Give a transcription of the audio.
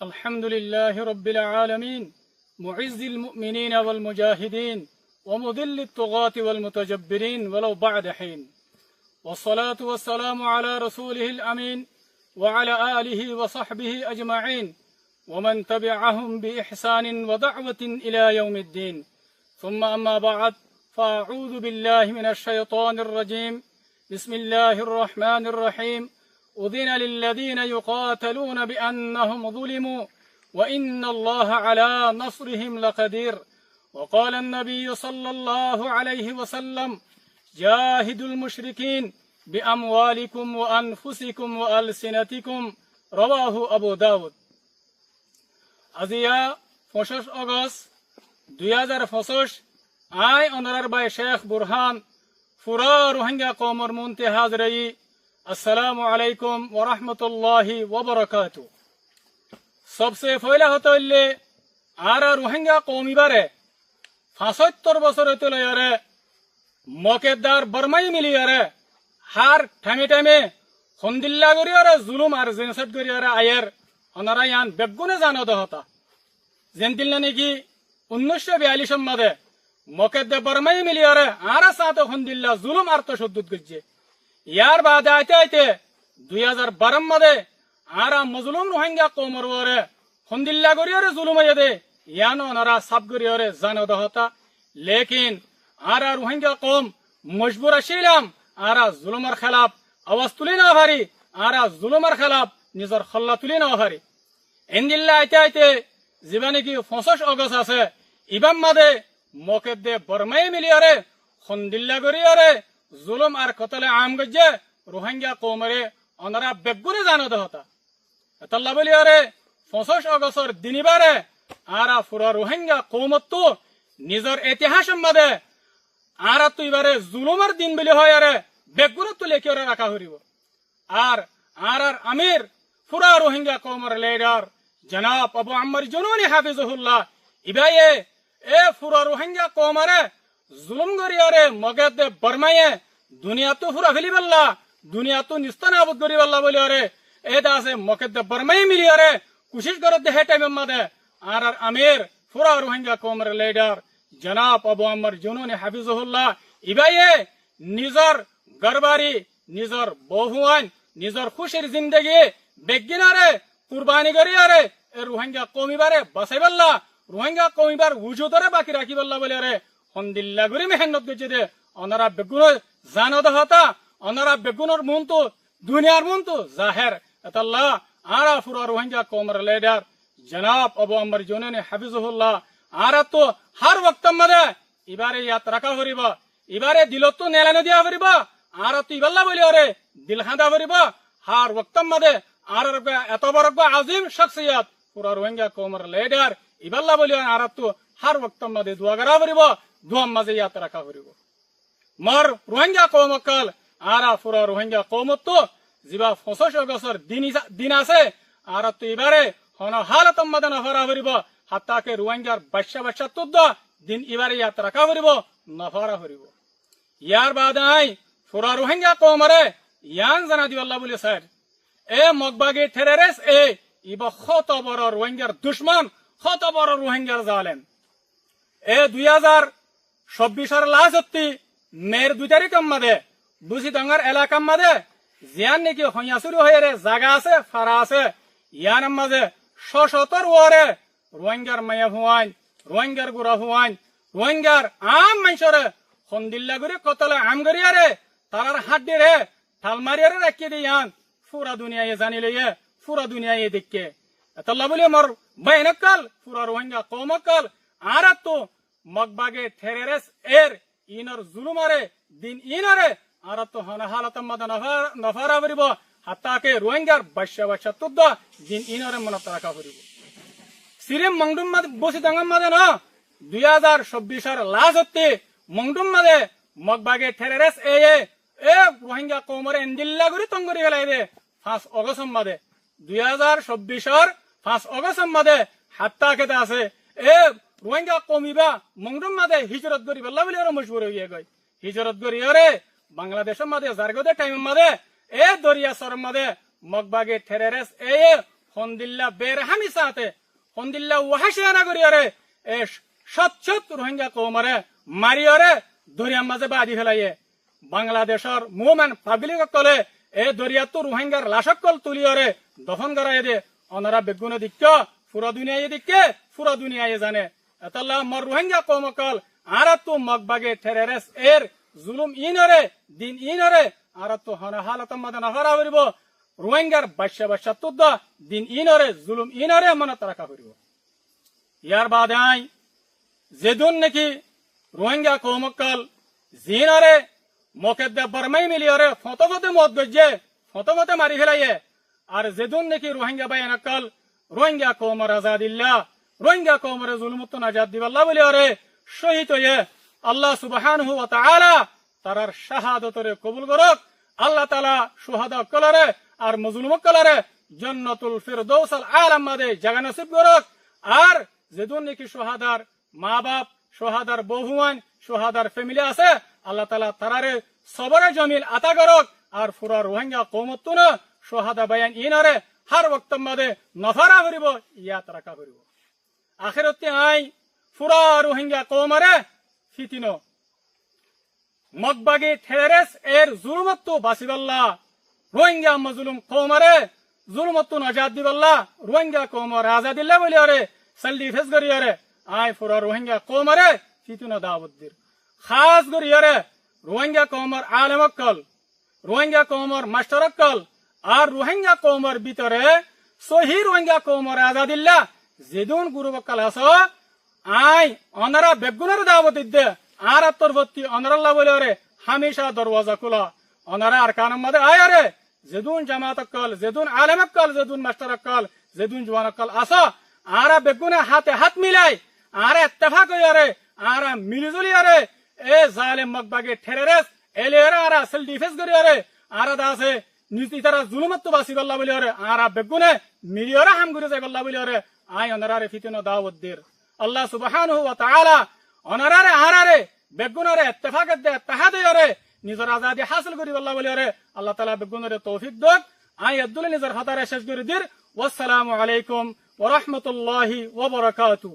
الحمد لله رب العالمين معز المؤمنين والمجاهدين ومذل الطغاة والمتجبرين ولو بعد حين، والصلاة والسلام على رسوله الأمين وعلى آله وصحبه أجمعين ومن تبعهم بإحسان ودعوة إلى يوم الدين، ثم أما بعد، فأعوذ بالله من الشيطان الرجيم. بسم الله الرحمن الرحيم. أذن للذين يقاتلون بأنهم ظلموا وإن الله على نصرهم لقدير. وقال النبي صلى الله عليه وسلم: جاهدوا المشركين بأموالكم وأنفسكم وألسنتكم. رواه أبو داود. আজিয়া 25 আগস্ট 2025 আই অনারার বাই শেখ বুরহান ফুরা রোহিঙ্গা কওমর মুনতে হাজরাই। আসসালামু আলাইকুম ওয়া রাহমাতুল্লাহি ওয়া বারাকাতু। সবসে পয়লা হতইলে আর রোহিঙ্গা কওমিবারে 75 বছর হইতে লয়ারে মকেদার বর্মাই মিলিয়ারে হার ঠামে ঠামে হন্দিল্লা গরিয়ারে জুলুম আর জেনসাইড গরিয়ারে আয়ের অনারা ইয়ান বেগুনে জানো দহতা জেনতিল নাকি 1942 মাদে মকেদে বর্মাই মিলিয়ারে আর সাথে হন্দিল্লা জুলুম আর তো সদ্দুত গজ্জে। ইয়ার বাদে আইতে আইতে 2012 মাদে আর মজলুম রোহিঙ্গা কওমর ওরে হন্দিল্লা গরিয়ারে জুলুম আইদে ইয়ান অনারা সাব গরিয়ারে জানো দহতা। লেকিন আর রোহিঙ্গা কওম মজবুর আছিলাম আর জুলুমের খেলাফ আওয়াজ তুলি না পারি, আর জুলুমের খেলাফ নিজের খল্লা তুলি না পারি। এন্দিল্লা আইতে আইতে জীবনে কি 25 আগস্ট আছে ইবাম মাদে মকেদে বর্মাই মিলিয়ারে হন্দিল্লা গরিয়ারে জুলুম আর কতলে আম গজ্জে রোহিঙ্গা কওমরে অনারা বেগুনে জানো দহতা। এতাল্লা বলিয়ারে 25 আগস্টর দিনিবারে আর পুরা রোহিঙ্গা কওমত নিজের ইতিহাসের মাদে আর তো এবারে জুলুমের দিন বলি হয় আরে বেগুনে তো লেখি রাখা হরিব। আর আর আমির পুরা রোহিঙ্গা কওমর লিডার জনাব আবু আম্মার জুনুনি হাফিজুল্লাহ ইবায়ে এ পুরা রোহিঙ্গা কওমরে জুলুম গরিয়ারে মগেদে বর্মায়ে দুনিয়া তো পুরা ফেলি বললা, দুনিয়া তো নিস্তানাবুদ করি বললা বলি আরে এটা আছে মগেদে বর্মাই মিলি আরে কোশিশ করতে হে টাইম মাদে আর আমির পুরা রোহিঙ্গা কওমর লিডার জনাব আবু আম্মার জুনুনি হাফিজুল্লাহ ইবায়ে নিজর গরবারি নিজর বহুয়ান নিজর খুশির জিন্দগি বেগিনারে কুরবানি করিয়ারে এ রোহিঙ্গা কওমিবারে বাঁচাই বললা, রোহিঙ্গা কওমিবার উজুদরে বাকি রাখি বললা বলে আরে হন্দিল্লা গরি মেহনত গেছে দে অনারা বেগুন জানো দহতা। অনারা বেগুনের মন তো দুনিয়ার মন তো জাহের এতাল্লাহ আর পুরা রোহিঙ্গা কওমর লিডার জনাব আবু আম্মার জুনুনি হাফিজুল্লাহ আর তো হার ওয়াক্ত মাদে এবারে ইয়াত রাখা হরিবা, এবারে দিলত তো নেলানো দিয়া হরিবা আর তো ইবাল্লা বলি আরে দিল খাঁদা হরিবা হার ওয়াক্ত মাদে আর এত বড় আজিম শখসিয়ত পুরা রোহিঙ্গা কওমর লিডার ইবাল্লা বলি আর তো হার ওয়াক্ত মাদে দোয়া করা হরিব, দোয়া মাঝে ইয়াত রাখা হরিব। মর রোহিঙ্গা কওমকাল আর পুরা রোহিঙ্গা কওমত তো জিবা 25 আগস্টর দিন আছে আর তো এবারে হন হালত মাদে নফরা হরিব হাত্তাকে রোহিঙ্গার বাদশা তুদ্দ দিন এবারে ইয়াত রাখা হরিব নফরা হরিব। ইয়ার বাদে আই পুরা রোহিঙ্গা কওমরে ইয়ান জানা দিবাল্লা বলি স্যার এ মগবাগে টেররিস্ট এ ইবা কত বড় রোহিঙ্গার দুশ্মন, কত বড় রোহিঙ্গার জালেম। এ 2024 লাস্ট মের 2 তারিখ মাদে বুঝি ডাঙ্গার এলাকা মাদে জিয়ান নাকি হইয়া শুরু হয়ে রে জায়গা আছে ফারা আছে ইয়ান মাঝে শতর ওরে রোহিঙ্গার মায়া হুয়ান রোহিঙ্গার গুড়া হুয়ান রোহিঙ্গার আম মানুষরে হন্দিল্লা করে কতলে আম গরিয়ারে তারার হাত দিয়ে রে ঠাল মারিয়ারে রাখি দিয়ান পুরা দুনিয়ায় জানিলে পুরা দুনিয়ায় দেখে এতলা বলি মোর বাইনকাল পুরা রোহিঙ্গা কওমকাল আর তো মগবাগে টেররিস্ট এর ইনর জুলুমারে দিন ইনারে আর তো হন হালত মাদা নফারা হরিব হাত্তাকে রোহিঙ্গার বাদশা তুদ্দ দিন ইনরে মনত রাখা হরিব। সিরিম মংডুম মাদে বসি দাঙ্গাম মাদে না 2024 লাস্ট মংডুম মাদে মগবাগে টেররিস্ট এ রোহিঙ্গা কওমরে এন্দিল্লা গুরি তঙ্গরি গেলাই দে 5 আগস্ট মাদে 2024 5 আগস্ট মাদে হাত্তাকে আছে এ রোহিঙ্গা কওমিবা মংডুম মাদে হিজরত করি বললা বলি আর মশহুর হইয়া গয় হিজরত করি আরে বাংলাদেশের মাদে জারগদে টাইম মাদে এ দরিয়া সর মাদে মগবাগে টেররিস্ট এ হন্দিল্লা বেরহামি সাথে হন্দিল্লা ওয়াহাসিয়ানা করিয়ারে এ সচ্ছত রোহিঙ্গা কৌমারে মারিয়রে দরিয়ার মাঝে বাদি ফেলাইয়ে বাংলাদেশের মুভমেন্ট পাবলিক কলে এ দরিয়াতো রোহিঙ্গার লাশকল তুলিয়রে দফন করাই দে অনারা বেগুনে দিক্ক পুরা দুনিয়ায় দিক্কে পুরা দুনিয়ায় জানে এতাল্লা মর রোহিঙ্গা কৌমকল আর তো মগবাগে টেরেরেস এর জুলুম ইনরে দিন ইনরে আর তো হনা হালত মাদে নফরা করিব রোহিঙ্গার বাচ্চা তুদ্দ দিন ইনরে জুলুম ইনরে মনত রাখা করিব ইয়ার বাদে আই যেদুন নাকি রোহিঙ্গা কৌমকল জিনরে মকেদ্দে বরমাই মিলিয়রে ফতফতে মত গজ্জে ফতফতে মারি ফেলাইয়ে আর যেদুন নাকি রোহিঙ্গা বাইনকল রোহিঙ্গা কৌমর আজাদিল্লাহ রোহিঙ্গা কৌমরে জুলুমুত নাজাদ দিবাল্লাহ বলিয়রে শহীদ হয়ে আল্লাহ সুবহানাহু ওয়া তাআলা তারার শাহাদাতরে কবুল করক আল্লাহ তাআলা শুহাদা কলরে আর মজলুম কলরে জান্নাতুল ফিরদৌস আল আলা মাদে জায়গা নসিব করক আর যেদুন নাকি শাহাদার মা বাপ শাহাদার বহুয়ান শাহাদার ফ্যামিলি আছে আল্লাহ তাআলা তারারে সবরে জমিল আতা করক আর পুরা রোহিঙ্গা কওমতুন শাহাদা বায়ান ইনারে হার ওয়াক্ত মাদে নফরা করিব ইয়াত রাখা করিব আখিরাতে আই পুরা রোহিঙ্গা কওমারে ফিতিনো মগবাগে টেরেস এর জুলুমত বাসিবাল্লাহ রোহিঙ্গা মজলুম কওমারে জুলুমত নাজাদ দিবাল্লাহ রোহিঙ্গা কওমর আজাদিল্লাহ বলিয়ারে সালদি ফেস করিয়ারে আই পুরা রোহিঙ্গা কওমারে ফিতিনো দাওয়াত দির খাস করিয়ারে রোহিঙ্গা কওমর আলেমকল রোহিঙ্গা কওমর মাস্টারকল আর রোহিঙ্গা কওমর ভিতরে সহি রোহিঙ্গা কওমর আজাদিল্লাহ যেদুন গুরুবকল আস আই অনারা বেগুনের দাওয়াত দিতে আর আত্মরবর্তী অনারাল্লাহ বলিয়ারে হামেশা দরওয়াজা খোলা অনারা আর কানম মাদে আয়ারে যেদুন জামাতকল যেদুন আলেমকল যেদুন মাস্টারকল যেদুন জওয়ানকল আস আর বেগুনে হাতে হাত মিলাই আর ইত্তেফাক হইয়ারে আর মিলিজুলিয়ারে এ জালেম মগবাগে টেরেরেস এলেরা আর আসল ডিফেন্স করিয়ারে আর দাসে নীতি তারা জুলুমত বাসিবাল্লাহ বলিয়ারে আর বেগুনে মিলিয়রা হাম করে যাইবাল্লাহ বলিয়ারে আই অনারারে ফিতিনো দাওয়াত দির আল্লাহ সুবহানাহু ওয়া তাআলা অনারারে আরারে বেগুনরে ইত্তেফাক দে ইত্তেহাদ হইয়ারে নিজের আজাদি হাসিল করিবাল্লাহ বলিয়ারে আল্লাহ তাআলা বেগুনরে তৌফিক দক আই আব্দুল নিজের হাতারে শেষ করে দির ওয়াসসালামু আলাইকুম ওয়া রাহমাতুল্লাহি ওয়া বারাকাতুহু।